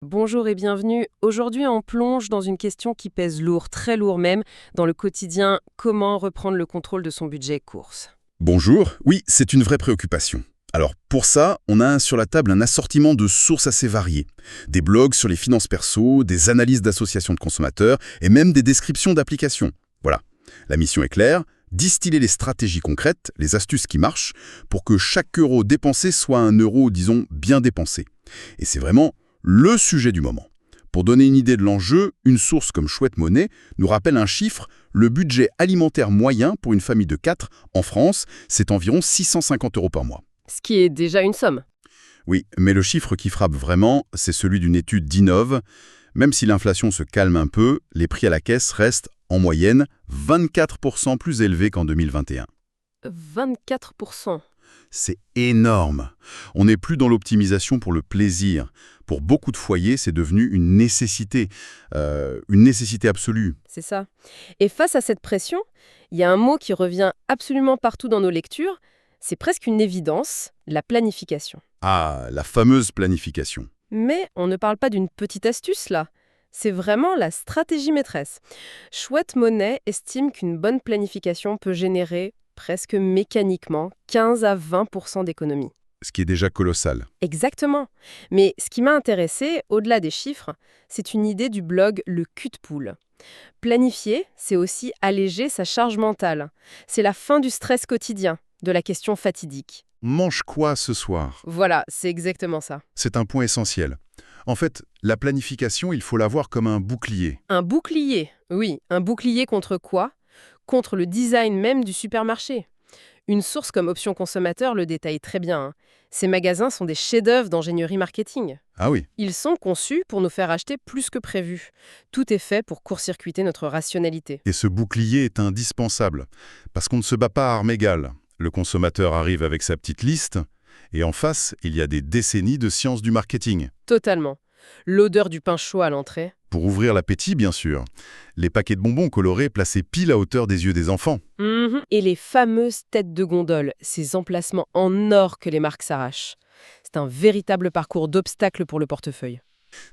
Bonjour et bienvenue. Aujourd'hui, on plonge dans une question qui pèse lourd, très lourd même, dans le quotidien, comment reprendre le contrôle de son budget course. Bonjour, oui, c'est une vraie préoccupation. Alors pour ça, on a sur la table un assortiment de sources assez variées. Des blogs sur les finances perso, des analyses d'associations de consommateurs et même des descriptions d'applications. Voilà, la mission est claire, distiller les stratégies concrètes, les astuces qui marchent, pour que chaque euro dépensé soit un euro, disons, bien dépensé. Et c'est vraiment le sujet du moment. Pour donner une idée de l'enjeu, une source comme Chouette Monnaie nous rappelle un chiffre: le budget alimentaire moyen pour une famille de 4 en France, c'est environ 650 euros par mois. Ce qui est déjà une somme. Oui, mais le chiffre qui frappe vraiment, c'est celui d'une étude d'Innov. Même si l'inflation se calme un peu, les prix à la caisse restent, en moyenne, 24% plus élevés qu'en 2021. 24%. C'est énorme. On n'est plus dans l'optimisation pour le plaisir. Pour beaucoup de foyers, c'est devenu une nécessité absolue. C'est ça. Et face à cette pression, il y a un mot qui revient absolument partout dans nos lectures, c'est presque une évidence, la planification. Ah, la fameuse planification. Mais on ne parle pas d'une petite astuce là. C'est vraiment la stratégie maîtresse. Chouette Monnaie estime qu'une bonne planification peut générer presque mécaniquement 15 à 20% d'économies. Ce qui est déjà colossal. Exactement. Mais ce qui m'a intéressé, au-delà des chiffres, c'est une idée du blog Le Cul de Poule. Planifier, c'est aussi alléger sa charge mentale. C'est la fin du stress quotidien, de la question fatidique. Mange quoi ce soir? Voilà, c'est exactement ça. C'est un point essentiel. En fait, la planification, il faut la voir comme un bouclier. Un bouclier, oui, un bouclier contre quoi? Contre le design même du supermarché. Une source comme Option Consommateur le détaille très bien, hein. Ces magasins sont des chefs-d'œuvre d'ingénierie marketing. Ah oui, Ils sont conçus pour nous faire acheter plus que prévu. Tout est fait pour court-circuiter notre rationalité. et ce bouclier est indispensable, parce qu'on ne se bat pas à armes égales. Le consommateur arrive avec sa petite liste, et en face, il y a des décennies de sciences du marketing. Totalement. L'odeur du pain chaud à l'entrée. Pour ouvrir l'appétit, bien sûr. Les paquets de bonbons colorés placés pile à hauteur des yeux des enfants. Et les fameuses têtes de gondole, ces emplacements en or que les marques s'arrachent. C'est un véritable parcours d'obstacles pour le portefeuille.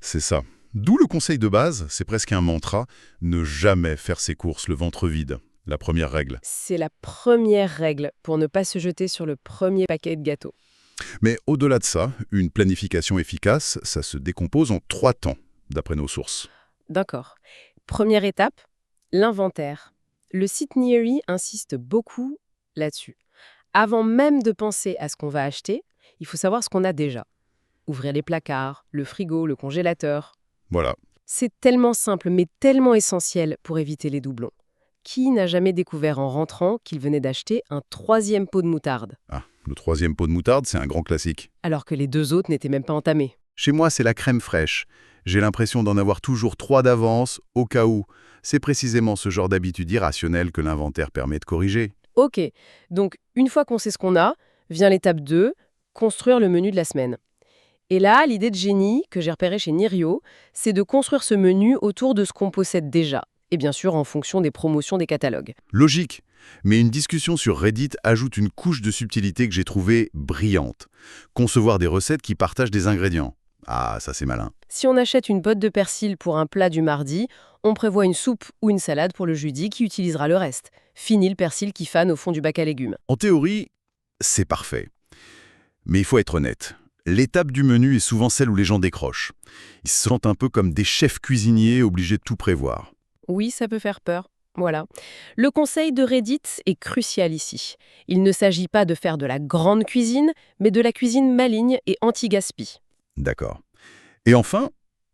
C'est ça. D'où le conseil de base, c'est presque un mantra, ne jamais faire ses courses le ventre vide. La première règle. C'est la première règle pour ne pas se jeter sur le premier paquet de gâteaux. Mais au-delà de ça, une planification efficace, ça se décompose en 3 temps, d'après nos sources. D'accord. Première étape, l'inventaire. Le site Neary insiste beaucoup là-dessus. Avant même de penser à ce qu'on va acheter, il faut savoir ce qu'on a déjà. Ouvrir les placards, le frigo, le congélateur. Voilà. C'est tellement simple, mais tellement essentiel pour éviter les doublons. Qui n'a jamais découvert en rentrant qu'il venait d'acheter un troisième pot de moutarde, Ah, le 3e pot de moutarde, c'est un grand classique. alors que les deux autres n'étaient même pas entamés? Chez moi, c'est la crème fraîche. J'ai l'impression d'en avoir toujours 3 d'avance, au cas où. C'est précisément ce genre d'habitude irrationnelle que l'inventaire permet de corriger. Ok, donc une fois qu'on sait ce qu'on a, vient l'étape 2, construire le menu de la semaine. Et là, l'idée de génie que j'ai repérée chez Nirio, c'est de construire ce menu autour de ce qu'on possède déjà. Et bien sûr en fonction des promotions des catalogues. Logique. Mais une discussion sur Reddit ajoute une couche de subtilité que j'ai trouvée brillante. Concevoir des recettes qui partagent des ingrédients. Ah, ça c'est malin. Si on achète une botte de persil pour un plat du mardi, on prévoit une soupe ou une salade pour le jeudi qui utilisera le reste. Fini le persil qui fane au fond du bac à légumes. En théorie, c'est parfait. Mais il faut être honnête. L'étape du menu est souvent celle où les gens décrochent. Ils se sentent un peu comme des chefs cuisiniers obligés de tout prévoir. Oui, ça peut faire peur. Voilà. Le conseil de Reddit est crucial ici. Il ne s'agit pas de faire de la grande cuisine, mais de la cuisine maligne et anti-gaspi. D'accord. Et enfin,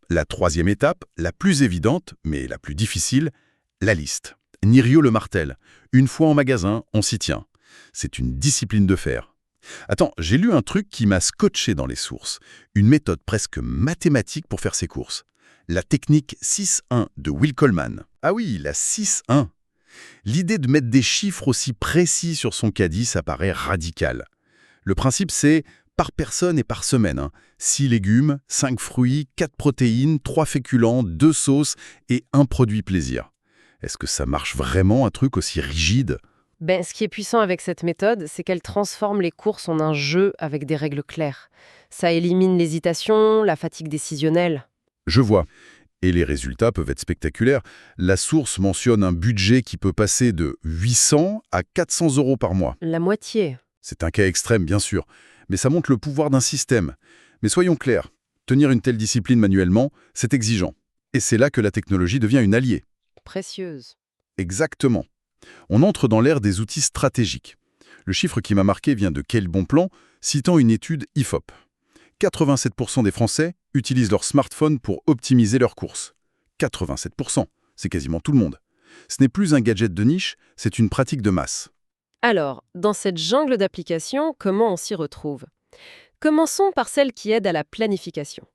la 3e étape, la plus évidente, mais la plus difficile, la liste. Nirio le martèle. Une fois en magasin, on s'y tient. C'est une discipline de fer. Attends, j'ai lu un truc qui m'a scotché dans les sources. Une méthode presque mathématique pour faire ses courses. La technique 6-1 de Will Coleman. Ah oui, la 6-1. L'idée de mettre des chiffres aussi précis sur son caddie, ça paraît radical. Le principe, c'est par personne et par semaine. 6 légumes, 5 fruits, 4 protéines, 3 féculents, 2 sauces et un produit plaisir. Est-ce que ça marche vraiment, un truc aussi rigide? Ce qui est puissant avec cette méthode, c'est qu'elle transforme les courses en un jeu avec des règles claires. Ça élimine l'hésitation, la fatigue décisionnelle. Je vois. Et les résultats peuvent être spectaculaires. La source mentionne un budget qui peut passer de 800 à 400 € par mois. La moitié. C'est un cas extrême, bien sûr, mais ça montre le pouvoir d'un système. Mais soyons clairs, tenir une telle discipline manuellement, c'est exigeant. Et c'est là que la technologie devient une alliée. Précieuse. Exactement. On entre dans l'ère des outils stratégiques. Le chiffre qui m'a marqué vient de Quel Bon Plan, citant une étude IFOP. 87% des Français utilisent leur smartphone pour optimiser leurs courses. 87%, c'est quasiment tout le monde. Ce n'est plus un gadget de niche, c'est une pratique de masse. Alors, dans cette jungle d'applications, comment on s'y retrouve? Commençons par celle qui aide à la planification.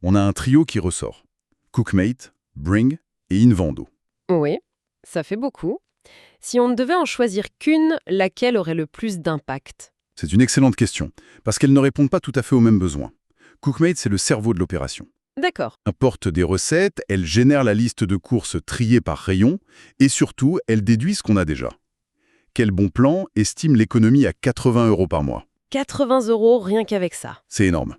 On a un trio qui ressort. Cookmate, Bring et Invendo. Oui, ça fait beaucoup. Si on ne devait en choisir qu'une, laquelle aurait le plus d'impact? C'est une excellente question, parce qu'elles ne répondent pas tout à fait aux mêmes besoins. Cookmate, c'est le cerveau de l'opération. D'accord. Importe des recettes, elle génère la liste de courses triées par rayon, et surtout, elle déduit ce qu'on a déjà. Quel Bon Plan estime l'économie à 80 € par mois. 80 € rien qu'avec ça. C'est énorme.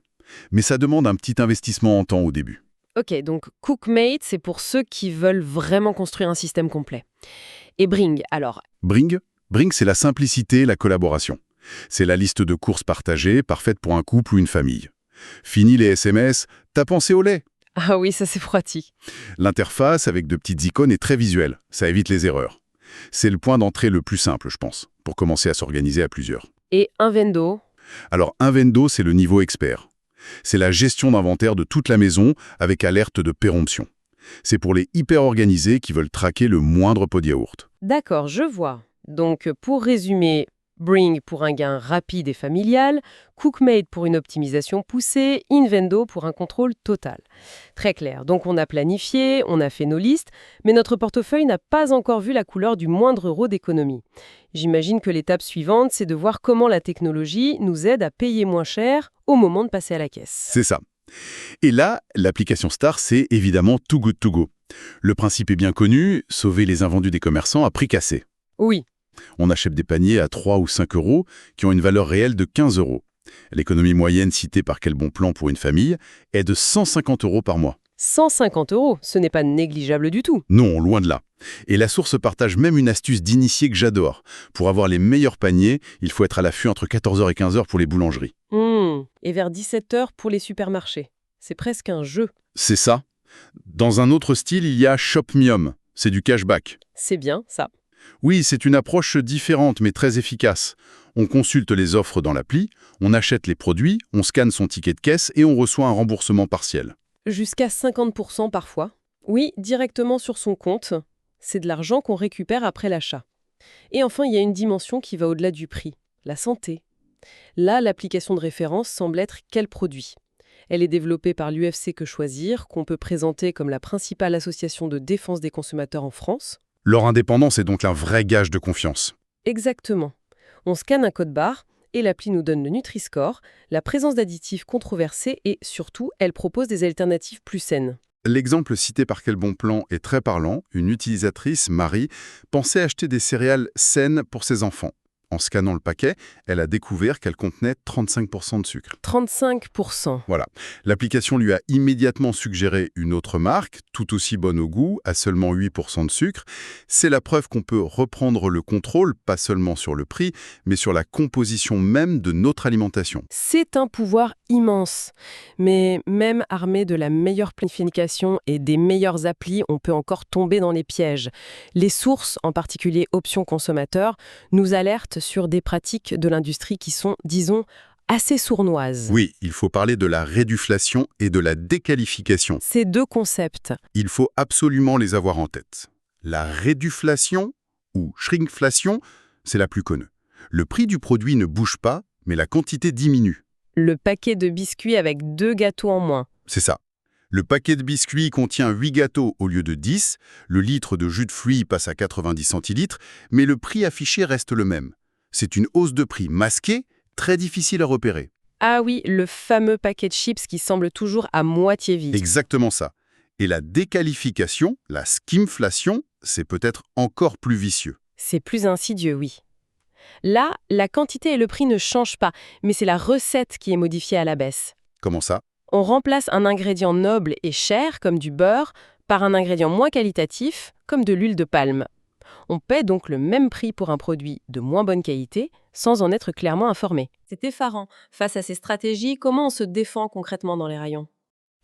Mais ça demande un petit investissement en temps au début. Ok, donc Cookmate, c'est pour ceux qui veulent vraiment construire un système complet. Et Bring, alors? Bring, c'est la simplicité et la collaboration. C'est la liste de courses partagées, parfaite pour un couple ou une famille. Fini les SMS, t'as pensé au lait. Ah oui, ça c'est pratique. L'interface avec de petites icônes est très visuelle, ça évite les erreurs. C'est le point d'entrée le plus simple, je pense, pour commencer à s'organiser à plusieurs. Et Invendo? Alors, Invendo, c'est le niveau expert. C'est la gestion d'inventaire de toute la maison avec alerte de péremption. C'est pour les hyper organisés qui veulent traquer le moindre pot de yaourt. D'accord, je vois. Donc, pour résumer, Bring pour un gain rapide et familial, Cookmate pour une optimisation poussée, Invendo pour un contrôle total. Très clair. Donc, on a planifié, on a fait nos listes, mais notre portefeuille n'a pas encore vu la couleur du moindre euro d'économie. J'imagine que l'étape suivante, c'est de voir comment la technologie nous aide à payer moins cher au moment de passer à la caisse. C'est ça. Et là, l'application star, c'est évidemment Too Good To Go. Le principe est bien connu, sauver les invendus des commerçants à prix cassé. Oui. On achète des paniers à 3 ou 5 € qui ont une valeur réelle de 15 €. L'économie moyenne citée par Quel Bon Plan pour une famille est de 150 € par mois. 150 €, ce n'est pas négligeable du tout. Non, loin de là. Et la source partage même une astuce d'initié que j'adore. Pour avoir les meilleurs paniers, il faut être à l'affût entre 14 h et 15 h pour les boulangeries. Et vers 17 h pour les supermarchés. C'est presque un jeu. C'est ça. Dans un autre style, il y a Shopmium. C'est du cashback. C'est bien, ça. Oui, c'est une approche différente mais très efficace. On consulte les offres dans l'appli, on achète les produits, on scanne son ticket de caisse et on reçoit un remboursement partiel. Jusqu'à 50% parfois. Oui, directement sur son compte. C'est de l'argent qu'on récupère après l'achat. Et enfin, il y a une dimension qui va au-delà du prix, la santé. Là, l'application de référence semble être Quel produit. Elle est développée par l'UFC Que Choisir, qu'on peut présenter comme la principale association de défense des consommateurs en France. Leur indépendance est donc un vrai gage de confiance. Exactement. On scanne un code barre et l'appli nous donne le Nutri-Score, la présence d'additifs controversés et, surtout, elle propose des alternatives plus saines. L'exemple cité par Quel Bon Plan est très parlant. Une utilisatrice, Marie, pensait acheter des céréales saines pour ses enfants. En scannant le paquet, elle a découvert qu'elle contenait 35% de sucre. 35%. Voilà. L'application lui a immédiatement suggéré une autre marque, tout aussi bonne au goût, à seulement 8% de sucre. C'est la preuve qu'on peut reprendre le contrôle, pas seulement sur le prix, mais sur la composition même de notre alimentation. C'est un pouvoir immense. Mais même armé de la meilleure planification et des meilleures applis, on peut encore tomber dans les pièges. Les sources, en particulier Options Consommateurs, nous alertent sur des pratiques de l'industrie qui sont, disons, assez sournoises. Oui, il faut parler de la réduflation et de la déqualification. Ces deux concepts. Il faut absolument les avoir en tête. La réduflation, ou shrinkflation, c'est la plus connue. Le prix du produit ne bouge pas, mais la quantité diminue. Le paquet de biscuits avec 2 gâteaux en moins. C'est ça. Le paquet de biscuits contient 8 gâteaux au lieu de 10, le litre de jus de fruits passe à 90 centilitres, mais le prix affiché reste le même. C'est une hausse de prix masquée, très difficile à repérer. Ah oui, le fameux paquet de chips qui semble toujours à moitié vide. Exactement ça. Et la déqualification, la skimflation, c'est peut-être encore plus vicieux. C'est plus insidieux, oui. Là, la quantité et le prix ne changent pas, mais c'est la recette qui est modifiée à la baisse. Comment ça ? On remplace un ingrédient noble et cher, comme du beurre, par un ingrédient moins qualitatif, comme de l'huile de palme. On paie donc le même prix pour un produit de moins bonne qualité, sans en être clairement informé. C'est effarant. Face à ces stratégies, comment on se défend concrètement dans les rayons?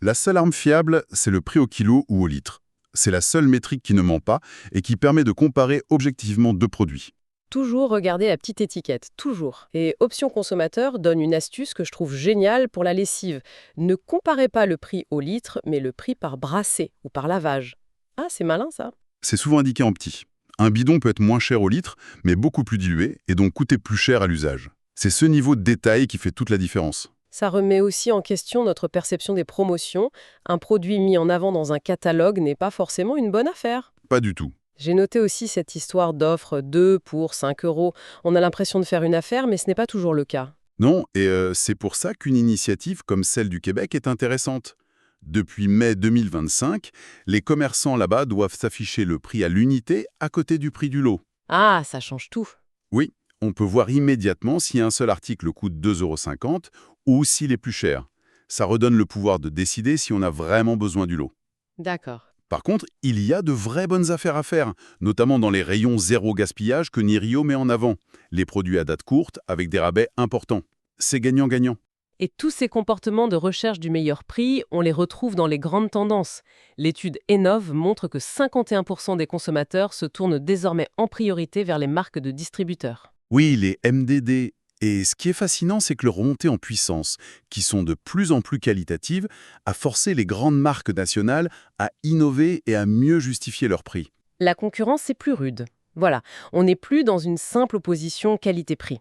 La seule arme fiable, c'est le prix au kilo ou au litre. C'est la seule métrique qui ne ment pas et qui permet de comparer objectivement deux produits. Toujours regarder la petite étiquette, toujours. Et Option Consommateur donne une astuce que je trouve géniale pour la lessive. Ne comparez pas le prix au litre, mais le prix par brassée ou par lavage. Ah, c'est malin ça. C'est souvent indiqué en petit. Un bidon peut être moins cher au litre, mais beaucoup plus dilué et donc coûter plus cher à l'usage. C'est ce niveau de détail qui fait toute la différence. Ça remet aussi en question notre perception des promotions. Un produit mis en avant dans un catalogue n'est pas forcément une bonne affaire. Pas du tout. J'ai noté aussi cette histoire d'offre 2 pour 5 euros. On a l'impression de faire une affaire, mais ce n'est pas toujours le cas. Non, et c'est pour ça qu'une initiative comme celle du Québec est intéressante. Depuis mai 2025, les commerçants là-bas doivent s'afficher le prix à l'unité à côté du prix du lot. Ah, ça change tout. Oui, on peut voir immédiatement si un seul article coûte 2,50 € ou s'il est plus cher. Ça redonne le pouvoir de décider si on a vraiment besoin du lot. D'accord. Par contre, il y a de vraies bonnes affaires à faire, notamment dans les rayons zéro gaspillage que Nirio met en avant. Les produits à date courte avec des rabais importants. C'est gagnant-gagnant. Et tous ces comportements de recherche du meilleur prix, on les retrouve dans les grandes tendances. L'étude Enov montre que 51% des consommateurs se tournent désormais en priorité vers les marques de distributeurs. Oui, les MDD. Et ce qui est fascinant, c'est que leur montée en puissance, qui sont de plus en plus qualitatives, a forcé les grandes marques nationales à innover et à mieux justifier leur prix. La concurrence est plus rude. Voilà, on n'est plus dans une simple opposition qualité-prix.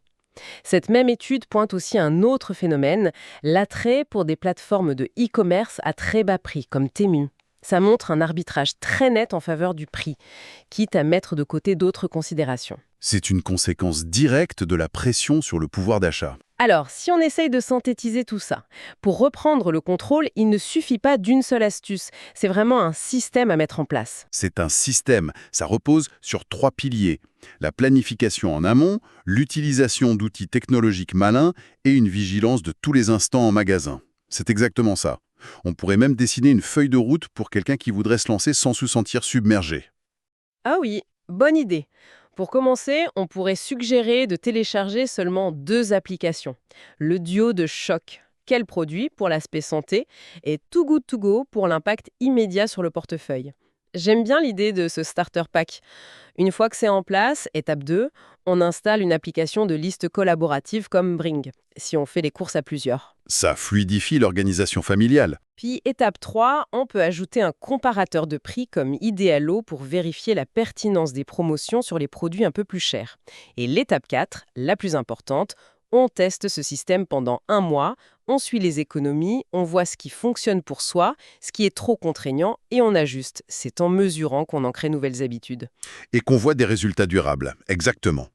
Cette même étude pointe aussi à un autre phénomène, l'attrait pour des plateformes de e-commerce à très bas prix, comme Temu. Ça montre un arbitrage très net en faveur du prix, quitte à mettre de côté d'autres considérations. C'est une conséquence directe de la pression sur le pouvoir d'achat. Alors, si on essaye de synthétiser tout ça, pour reprendre le contrôle, il ne suffit pas d'une seule astuce. C'est vraiment un système à mettre en place. C'est un système, ça repose sur 3 piliers. La planification en amont, l'utilisation d'outils technologiques malins et une vigilance de tous les instants en magasin. C'est exactement ça. On pourrait même dessiner une feuille de route pour quelqu'un qui voudrait se lancer sans se sentir submergé. Ah oui, bonne idée. Pour commencer, on pourrait suggérer de télécharger seulement 2 applications. Le duo de choc, quel produit pour l'aspect santé, et Too Good To Go pour l'impact immédiat sur le portefeuille. J'aime bien l'idée de ce starter pack. Une fois que c'est en place, étape 2, on installe une application de liste collaborative comme Bring, si on fait les courses à plusieurs. Ça fluidifie l'organisation familiale. Puis étape 3, on peut ajouter un comparateur de prix comme Idealo pour vérifier la pertinence des promotions sur les produits un peu plus chers. Et l'étape 4, la plus importante, on teste ce système pendant 1 mois, on suit les économies, on voit ce qui fonctionne pour soi, ce qui est trop contraignant et on ajuste. C'est en mesurant qu'on en crée nouvelles habitudes. Et qu'on voit des résultats durables, exactement.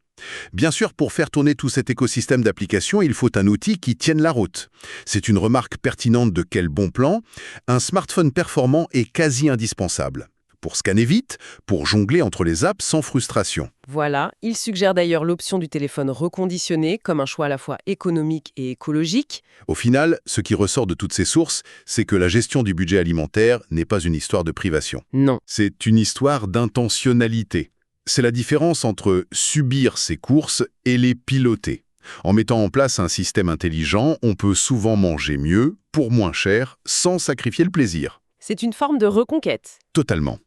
Bien sûr, pour faire tourner tout cet écosystème d'applications, il faut un outil qui tienne la route. C'est une remarque pertinente de quel bon plan. Un smartphone performant est quasi indispensable. Pour scanner vite, pour jongler entre les apps sans frustration. Voilà, il suggère d'ailleurs l'option du téléphone reconditionné comme un choix à la fois économique et écologique. Au final, ce qui ressort de toutes ces sources, c'est que la gestion du budget alimentaire n'est pas une histoire de privation. Non. C'est une histoire d'intentionnalité. C'est la différence entre subir ses courses et les piloter. En mettant en place un système intelligent, on peut souvent manger mieux, pour moins cher, sans sacrifier le plaisir. C'est une forme de reconquête. Totalement.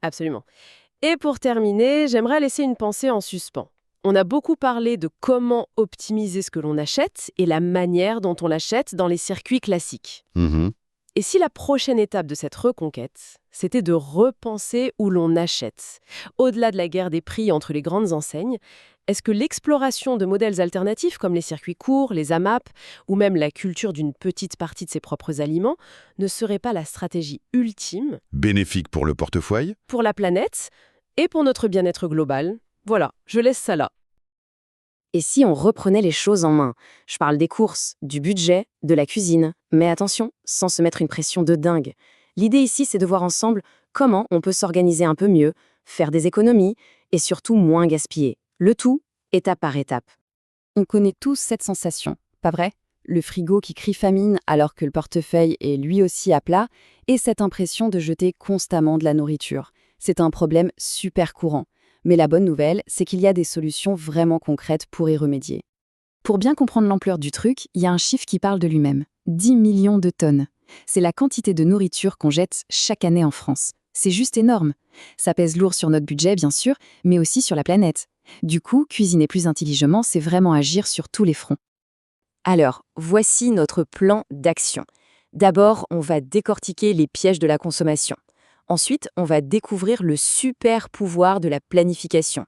Absolument. Et pour terminer, j'aimerais laisser une pensée en suspens. On a beaucoup parlé de comment optimiser ce que l'on achète et la manière dont on l'achète dans les circuits classiques. Et si la prochaine étape de cette reconquête, c'était de repenser où l'on achète, au-delà de la guerre des prix entre les grandes enseignes, est-ce que l'exploration de modèles alternatifs comme les circuits courts, les AMAP, ou même la culture d'une petite partie de ses propres aliments, ne serait pas la stratégie ultime Bénéfique pour le portefeuille. pour la planète et pour notre bien-être global? Voilà, je laisse ça là. Et si on reprenait les choses en main? Je parle des courses, du budget, de la cuisine. Mais attention, sans se mettre une pression de dingue. L'idée ici, c'est de voir ensemble comment on peut s'organiser un peu mieux, faire des économies et surtout moins gaspiller. Le tout, étape par étape. On connaît tous cette sensation, pas vrai? le frigo qui crie famine alors que le portefeuille est lui aussi à plat, et cette impression de jeter constamment de la nourriture. C'est un problème super courant. Mais la bonne nouvelle, c'est qu'il y a des solutions vraiment concrètes pour y remédier. Pour bien comprendre l'ampleur du truc, il y a un chiffre qui parle de lui-même. 10 millions de tonnes. C'est la quantité de nourriture qu'on jette chaque année en France. C'est juste énorme. Ça pèse lourd sur notre budget, bien sûr, mais aussi sur la planète. Du coup, cuisiner plus intelligemment, c'est vraiment agir sur tous les fronts. Alors, voici notre plan d'action. D'abord, on va décortiquer les pièges de la consommation. Ensuite, on va découvrir le super pouvoir de la planification.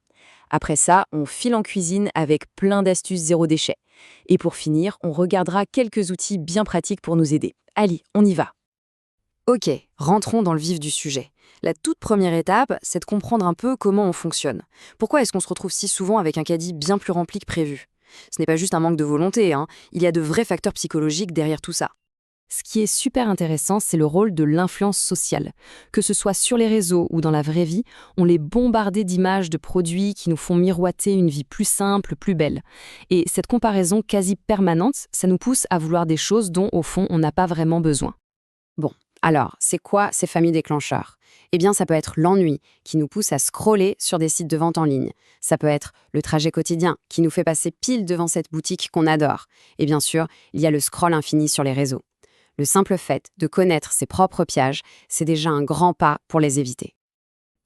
Après ça, on file en cuisine avec plein d'astuces zéro déchet. Et pour finir, on regardera quelques outils bien pratiques pour nous aider. Allez, on y va. Ok, rentrons dans le vif du sujet. La toute première étape, c'est de comprendre un peu comment on fonctionne. Pourquoi est-ce qu'on se retrouve si souvent avec un caddie bien plus rempli que prévu? Ce n'est pas juste un manque de volonté, hein. Il y a de vrais facteurs psychologiques derrière tout ça. Ce qui est super intéressant, c'est le rôle de l'influence sociale. Que ce soit sur les réseaux ou dans la vraie vie, on les bombardait d'images de produits qui nous font miroiter une vie plus simple, plus belle. Et cette comparaison quasi permanente, ça nous pousse à vouloir des choses dont, au fond, on n'a pas vraiment besoin. Bon, alors, c'est quoi ces familles déclencheurs? Eh bien, ça peut être l'ennui qui nous pousse à scroller sur des sites de vente en ligne. Ça peut être le trajet quotidien qui nous fait passer pile devant cette boutique qu'on adore. Et bien sûr, il y a le scroll infini sur les réseaux. Le simple fait de connaître ses propres pièges, c'est déjà un grand pas pour les éviter.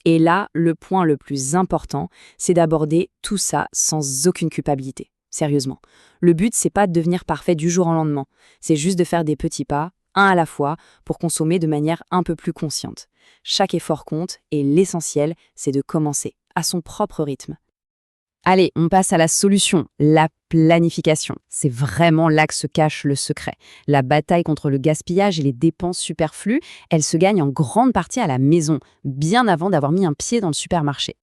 Et là, le point le plus important, c'est d'aborder tout ça sans aucune culpabilité. Sérieusement. Le but, c'est pas de devenir parfait du jour au lendemain. C'est juste de faire des petits pas, un à la fois, pour consommer de manière un peu plus consciente. Chaque effort compte et l'essentiel, c'est de commencer à son propre rythme. Allez, on passe à la solution, la planification. C'est vraiment là que se cache le secret. La bataille contre le gaspillage et les dépenses superflues, elle se gagne en grande partie à la maison, bien avant d'avoir mis un pied dans le supermarché.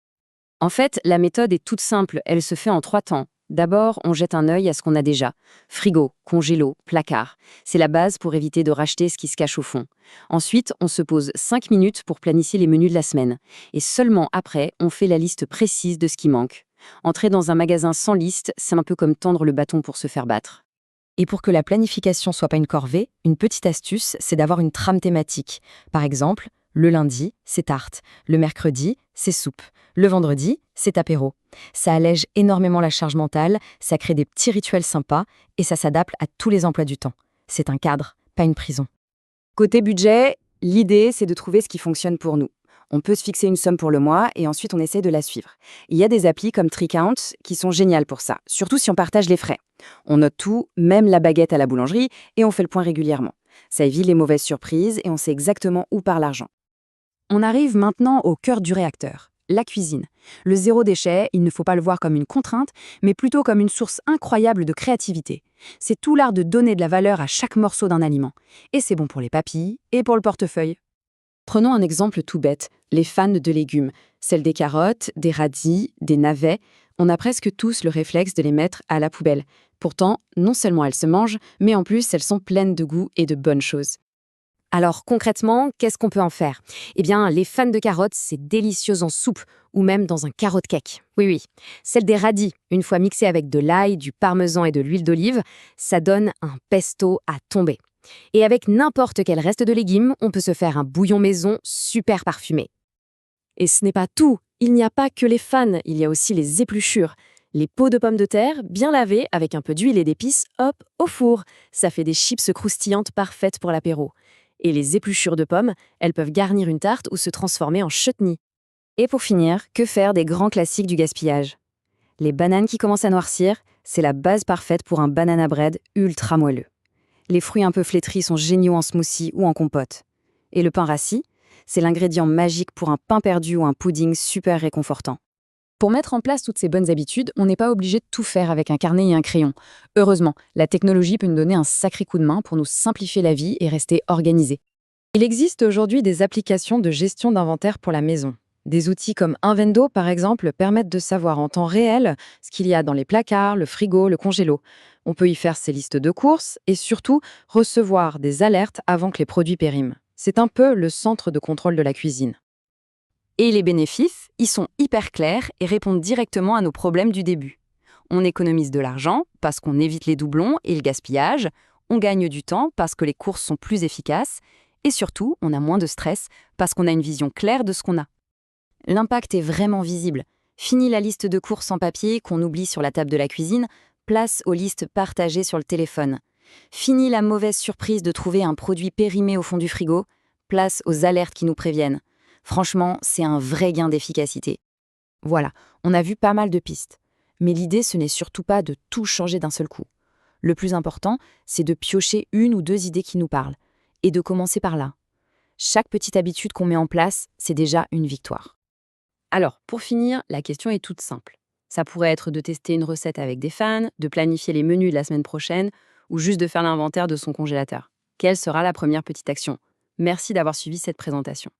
En fait, la méthode est toute simple, elle se fait en 3 temps. D'abord, on jette un œil à ce qu'on a déjà. Frigo, congélo, placard. C'est la base pour éviter de racheter ce qui se cache au fond. Ensuite, on se pose 5 minutes pour planifier les menus de la semaine. Et seulement après, on fait la liste précise de ce qui manque. Entrer dans un magasin sans liste, c'est un peu comme tendre le bâton pour se faire battre. Et pour que la planification soit pas une corvée, une petite astuce, c'est d'avoir une trame thématique. Par exemple, le lundi, c'est tarte. Le mercredi, c'est soupe. Le vendredi, c'est apéro. Ça allège énormément la charge mentale, ça crée des petits rituels sympas et ça s'adapte à tous les emplois du temps. C'est un cadre, pas une prison. Côté budget, l'idée, c'est de trouver ce qui fonctionne pour nous. On peut se fixer une somme pour le mois et ensuite on essaie de la suivre. Il y a des applis comme Tricount qui sont géniales pour ça, surtout si on partage les frais. On note tout, même la baguette à la boulangerie, et on fait le point régulièrement. Ça évite les mauvaises surprises et on sait exactement où part l'argent. On arrive maintenant au cœur du réacteur, la cuisine. Le zéro déchet, il ne faut pas le voir comme une contrainte, mais plutôt comme une source incroyable de créativité. C'est tout l'art de donner de la valeur à chaque morceau d'un aliment. Et c'est bon pour les papilles et pour le portefeuille. Prenons un exemple tout bête, les fans de légumes, celles des carottes, des radis, des navets. On a presque tous le réflexe de les mettre à la poubelle. Pourtant, non seulement elles se mangent, mais en plus elles sont pleines de goût et de bonnes choses. Alors concrètement, qu'est-ce qu'on peut en faire? Eh bien, les fans de carottes, c'est délicieux en soupe ou même dans un carotte cake. Oui. Celle des radis, une fois mixée avec de l'ail, du parmesan et de l'huile d'olive, ça donne un pesto à tomber. Et avec n'importe quel reste de légumes, on peut se faire un bouillon maison super parfumé. Et ce n'est pas tout, il n'y a pas que les fans, il y a aussi les épluchures. Les peaux de pommes de terre, bien lavées, avec un peu d'huile et d'épices, hop, au four. Ça fait des chips croustillantes parfaites pour l'apéro. Et les épluchures de pommes, elles peuvent garnir une tarte ou se transformer en chutney. Et pour finir, que faire des grands classiques du gaspillage? Les bananes qui commencent à noircir, c'est la base parfaite pour un banana bread ultra moelleux. Les fruits un peu flétris sont géniaux en smoothie ou en compote. Et le pain rassis, c'est l'ingrédient magique pour un pain perdu ou un pudding super réconfortant. Pour mettre en place toutes ces bonnes habitudes, on n'est pas obligé de tout faire avec un carnet et un crayon. Heureusement, la technologie peut nous donner un sacré coup de main pour nous simplifier la vie et rester organisés. Il existe aujourd'hui des applications de gestion d'inventaire pour la maison. Des outils comme Invendo, par exemple, permettent de savoir en temps réel ce qu'il y a dans les placards, le frigo, le congélo. On peut y faire ses listes de courses et surtout recevoir des alertes avant que les produits périment. C'est un peu le centre de contrôle de la cuisine. Et les bénéfices, ils sont hyper clairs et répondent directement à nos problèmes du début. On économise de l'argent parce qu'on évite les doublons et le gaspillage, on gagne du temps parce que les courses sont plus efficaces, et surtout, on a moins de stress parce qu'on a une vision claire de ce qu'on a. L'impact est vraiment visible. Fini la liste de courses en papier qu'on oublie sur la table de la cuisine, place aux listes partagées sur le téléphone. Fini la mauvaise surprise de trouver un produit périmé au fond du frigo, place aux alertes qui nous préviennent. Franchement, c'est un vrai gain d'efficacité. Voilà, on a vu pas mal de pistes. Mais l'idée, ce n'est surtout pas de tout changer d'un seul coup. Le plus important, c'est de piocher une ou deux idées qui nous parlent, et de commencer par là. Chaque petite habitude qu'on met en place, c'est déjà une victoire. Alors, pour finir, la question est toute simple. Ça pourrait être de tester une recette avec des fans, de planifier les menus de la semaine prochaine, ou juste de faire l'inventaire de son congélateur. Quelle sera la première petite action? Merci d'avoir suivi cette présentation.